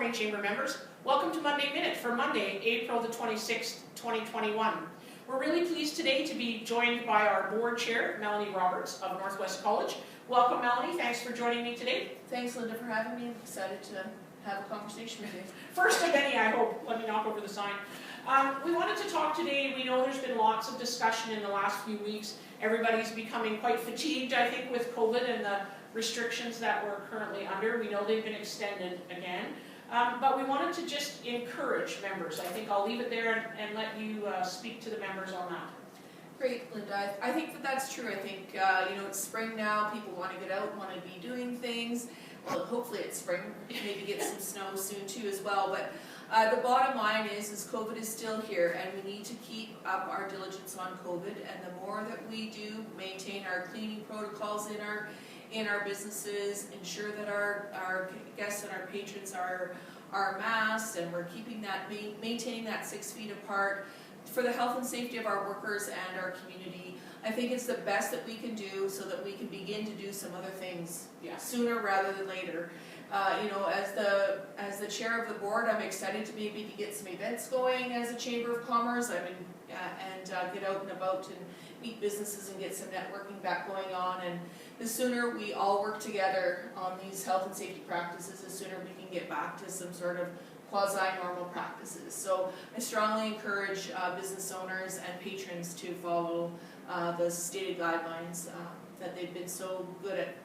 morning, Chamber members. Welcome to Monday Minute for Monday, April the 26th, 2021. We're really pleased today to be joined by our board chair, Melanie Roberts of Northwest College. Welcome, Melanie. Thanks for joining me today. Thanks, Linda, for having me. I'm excited to have a conversation with you. First of many, I hope. Let me knock over the sign. We wanted to talk today. We know there's been lots of discussion in the last few weeks. Everybody's becoming quite fatigued, I think, with COVID and the restrictions that we're currently under. We know they've been extended again. But we wanted to just encourage members. I think I'll leave it there and let you speak to the members on that. Great, Linda. I think that that's true. I think, it's spring now. People want to get out, want to be doing things. Well, hopefully it's spring. Maybe get some snow soon too as well. But the bottom line is COVID is still here, and we need to keep up our diligence on COVID. And the more that we do maintain our cleaning protocols in our businesses, ensure that our guests and our patrons are masked, and we're keeping that, maintaining that 6 feet apart for the health and safety of our workers and our community. I think it's the best that we can do so that we can begin to do some other things sooner rather than later. As the chair of the board, I'm excited to maybe get some events going as a Chamber of Commerce. And get out and about and meet businesses and get some networking back going on. And the sooner we all work together on these health and safety practices, the sooner we can get back to some sort of quasi-normal practices. So I strongly encourage business owners and patrons to follow the stated guidelines that they've been so good at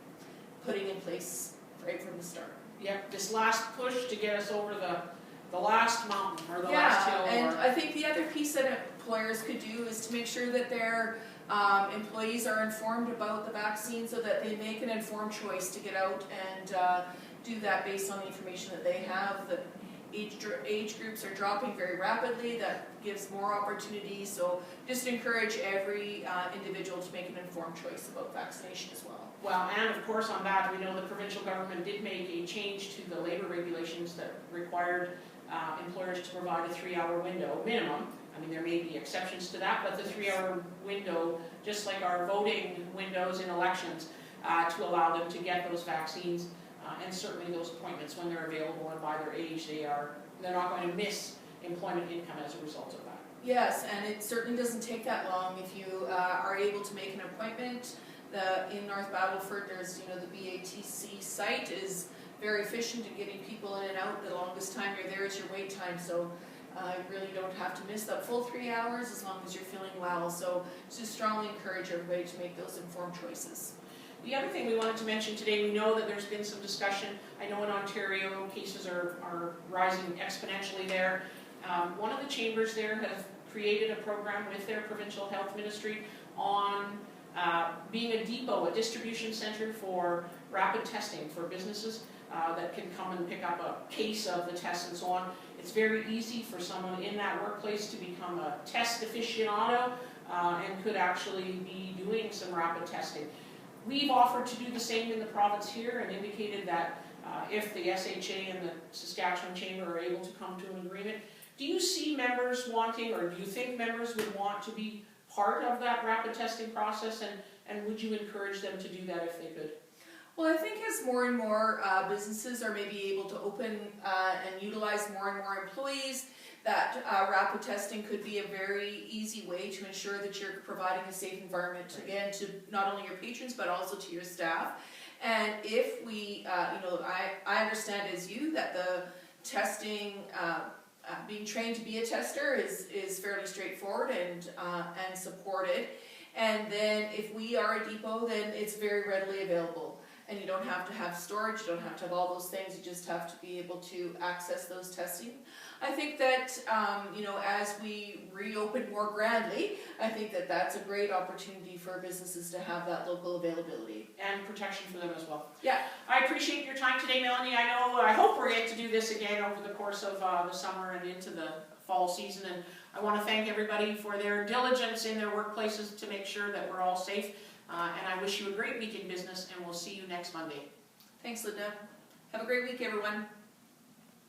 putting in place right from the start. Yep, this last push to get us over the last mountain or the last hill. And I think the other piece that employers could do is to make sure that their employees are informed about the vaccine so that they make an informed choice to get out and do that based on the information that they have. The age groups are dropping very rapidly. That gives more opportunities. So just encourage every individual to make an informed choice about vaccination as well. Well, and of course on that, we know the provincial government did make a change to the labour regulations that required employers to provide a 3-hour window minimum. I mean, there may be exceptions to that, but the 3-hour window, just like our voting windows in elections, to allow them to get those vaccines and certainly those appointments when they're available, and by their age they're not going to miss employment income as a result of that. Yes, and it certainly doesn't take that long if you are able to make an appointment. In North Battleford, there's the BATC site is very efficient in getting people in and out. The longest time you're there is your wait time, so you really don't have to miss that full 3 hours as long as you're feeling well. So just strongly encourage everybody to make those informed choices. The other thing we wanted to mention today, we know that there's been some discussion. I know in Ontario cases are rising exponentially there. One of the chambers there have created a program with their provincial health ministry on being a depot, a distribution center for rapid testing for businesses that can come and pick up a case of the test and so on. It's very easy for someone in that workplace to become a test aficionado and could actually be doing some rapid testing. We've offered to do the same in the province here and indicated that if the SHA and the Saskatchewan Chamber are able to come to an agreement. Do you see members wanting, or do you think members would want to be part of that rapid testing process, and would you encourage them to do that if they could? Well, I think as more and more businesses are maybe able to open and utilize more and more employees, that rapid testing could be a very easy way to ensure that you're providing a safe environment, again, to not only your patrons but also to your staff. And if we, I understand as you that the testing, being trained to be a tester is fairly straightforward and supported. And then if we are a depot, then it's very readily available. And you don't have to have storage, you don't have to have all those things, you just have to be able to access those testing. I think that, as we reopen more grandly, I think that that's a great opportunity for businesses to have that local availability. And protection for them as well. Yeah. I appreciate your time today, Melanie. I hope we're going to do this again over the course of the summer and into the fall season. And I want to thank everybody for their diligence in their workplaces to make sure that we're all safe. And I wish you a great week in business, and we'll see you next Monday. Thanks, Linda. Have a great week, everyone.